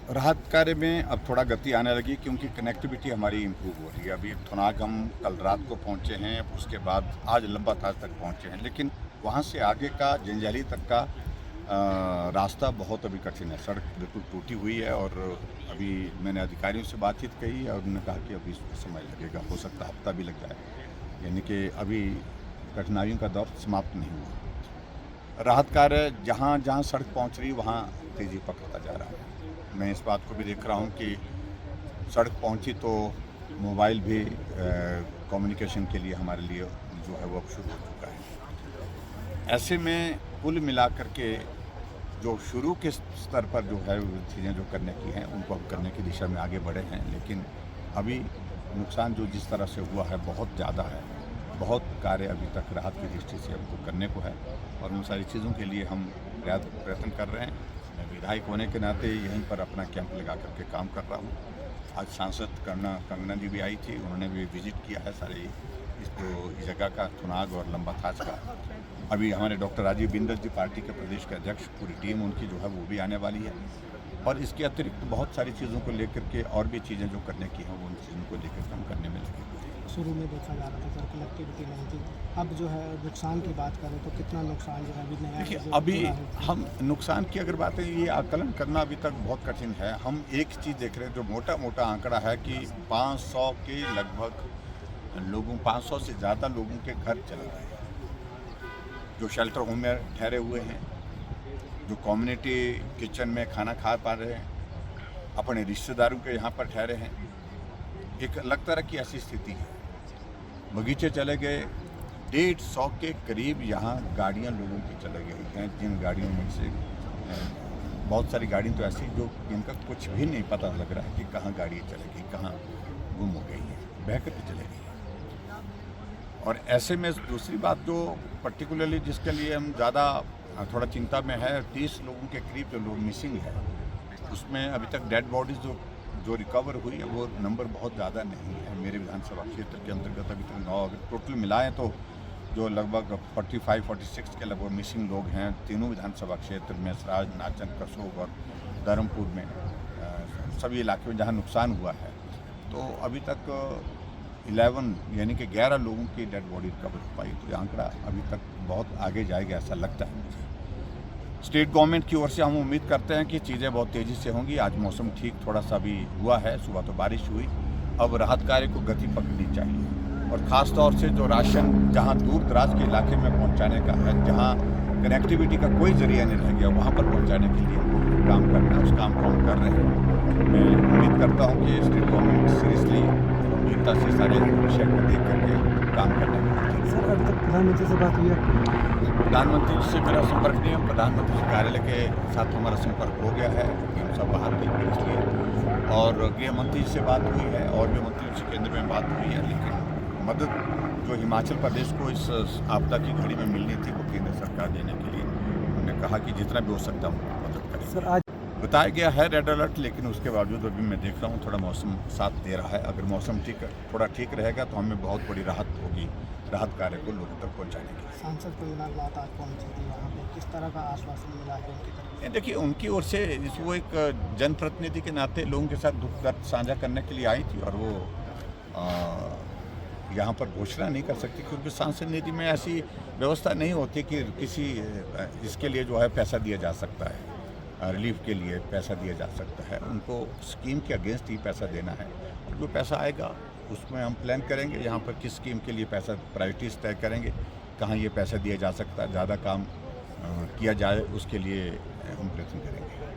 राहत कार्य में अब थोड़ा गति आने लगी क्योंकि कनेक्टिविटी हमारी इम्प्रूव हो रही है। अभी थुनाग हम कल रात को पहुंचे हैं, उसके बाद आज लंबा थाज तक पहुंचे हैं, लेकिन वहां से आगे का जंजैली तक का रास्ता बहुत अभी कठिन है। सड़क बिल्कुल टूटी हुई है और अभी मैंने अधिकारियों से बातचीत कही और उन्होंने कहा कि अभी समय लगेगा, हो सकता है हफ्ता भी लग जाए, यानी कि अभी कठिनाइयों का दौर समाप्त नहीं हुआ। राहत कार्य जहाँ जहाँ सड़क पहुँच रही वहाँ तेज़ी पकड़ता जा रहा है। मैं इस बात को भी देख रहा हूँ कि सड़क पहुँची तो मोबाइल भी कम्युनिकेशन के लिए हमारे लिए जो है वो अब शुरू हो चुका है। ऐसे में कुल मिला करके जो शुरू के स्तर पर जो है चीज़ें जो करने की हैं उनको हम करने की दिशा में आगे बढ़े हैं, लेकिन अभी नुकसान जो जिस तरह से हुआ है बहुत ज़्यादा है। बहुत कार्य अभी तक राहत की दृष्टि से हमको करने को है और उन सारी चीज़ों के लिए हम प्रयत्न कर रहे हैं। मैं विधायक होने के नाते यहीं पर अपना कैंप लगा करके काम कर रहा हूँ। आज सांसद कंगना जी भी आई थी, उन्होंने भी विजिट किया है सारी इस जगह का, थुनाग और लंबा थाज का। अभी हमारे डॉक्टर राजीव बिंदल जी पार्टी के प्रदेश के अध्यक्ष, पूरी टीम उनकी जो है वो भी आने वाली है और इसके अतिरिक्त बहुत सारी चीज़ों को लेकर के और भी चीज़ें जो करने की हैं वो उन चीज़ों को लेकर हम करने में लगे। शुरू में देखा जा रहा था सर कनेक्टिविटी नहीं थी, अब जो है नुकसान की बात करें तो कितना नुकसान जो है अभी नया देखिए, अभी हम नुकसान की अगर बात है ये आकलन करना अभी तक बहुत कठिन है। हम एक चीज़ देख रहे हैं, जो मोटा मोटा आंकड़ा है कि 500 के लगभग लोगों, 500 से ज़्यादा लोगों के घर चले गए हैं, जो शेल्टर होम में ठहरे हुए हैं, जो कम्युनिटी किचन में खाना खा पा रहे हैं, अपने रिश्तेदारों के यहाँ पर ठहरे हैं। एक अलग तरह की ऐसी स्थिति है। बगीचे चले गए, 150 के करीब यहाँ गाड़ियाँ लोगों की चले गई हैं, जिन गाड़ियों में से बहुत सारी गाड़ियाँ तो ऐसी जो जिनका कुछ भी नहीं पता लग रहा है कि कहाँ गाड़ी चले गई, कहाँ गुम हो गई है, बह कर के चले गई है। और ऐसे में दूसरी बात जो पर्टिकुलरली जिसके लिए हम ज़्यादा थोड़ा चिंता में है, 30 लोगों के करीब जो लोग मिसिंग है, उसमें अभी तक डेड बॉडीज़ जो रिकवर हुई है वो नंबर बहुत ज़्यादा नहीं है। मेरे विधानसभा क्षेत्र के अंतर्गत अभी तक 9, अगर टोटल मिलाएं तो जो लगभग 45-46 के लगभग मिसिंग लोग हैं तीनों विधानसभा क्षेत्र में, सराज, नाचन, करसोग और धर्मपुर में, सभी इलाके में जहाँ नुकसान हुआ है। तो अभी तक 11 यानी कि 11 लोगों की डेड बॉडी रिकवर हो पाई। तो ये आंकड़ा अभी तक बहुत आगे जाएगा ऐसा लगता है मुझे। स्टेट गवर्नमेंट की ओर से हम उम्मीद करते हैं कि चीज़ें बहुत तेज़ी से होंगी। आज मौसम ठीक थोड़ा सा भी हुआ है, सुबह तो बारिश हुई, अब राहत कार्य को गति पकड़नी चाहिए और ख़ास तौर से जो राशन जहां दूर दराज के इलाके में पहुंचाने का है, जहां कनेक्टिविटी का कोई जरिया नहीं रह गया, वहां पर पहुंचाने के लिए हमको काम करना है, उस काम को हम कर रहे हैं। मैं उम्मीद करता हूँ कि स्टेट गवर्नमेंट सीरियसली गंभीरता से सारे विषय को देख करके काम करने में। सर अभी तक प्रधानमंत्री से बात हुई है? प्रधानमंत्री जी से मेरा संपर्क नहीं है। प्रधानमंत्री कार्यालय के साथ हमारा संपर्क हो गया है, हम सब बाहर थे इसलिए, और गृह मंत्री से बात हुई है और भी मंत्रियों से केंद्र में बात हुई है। लेकिन मदद जो हिमाचल प्रदेश को इस आपदा की घड़ी में मिलनी थी वो केंद्र सरकार देने के लिए उन्होंने कहा कि जितना भी हो सकता है मदद करें। सर आज बताया गया है रेड अलर्ट, लेकिन उसके बावजूद अभी मैं देख रहा हूँ थोड़ा मौसम साथ दे रहा है। अगर मौसम थोड़ा ठीक रहेगा तो हमें बहुत बड़ी राहत होगी राहत कार्य को लोगों तक पहुँचाने की। सांसद कंगना रात आज पहुंची थी यहाँ पे, किस तरह का आश्वासन मिला है उनकी तरफ से? देखिए, उनकी ओर से वो एक जनप्रतिनिधि के नाते लोगों के साथ दुख दर्द साझा करने के लिए आई थी और वो यहाँ पर घोषणा नहीं कर सकती क्योंकि सांसद निधि में ऐसी व्यवस्था नहीं होती कि किसी इसके लिए जो है पैसा दिया जा सकता है, रिलीफ के लिए पैसा दिया जा सकता है। उनको स्कीम के अगेंस्ट ही पैसा देना है और जो पैसा आएगा उसमें हम प्लान करेंगे यहाँ पर किस स्कीम के लिए पैसा, प्रायोरिटीज़ तय करेंगे, कहाँ ये पैसा दिया जा सकता है, ज़्यादा काम किया जाए, उसके लिए हम प्रयत्न करेंगे।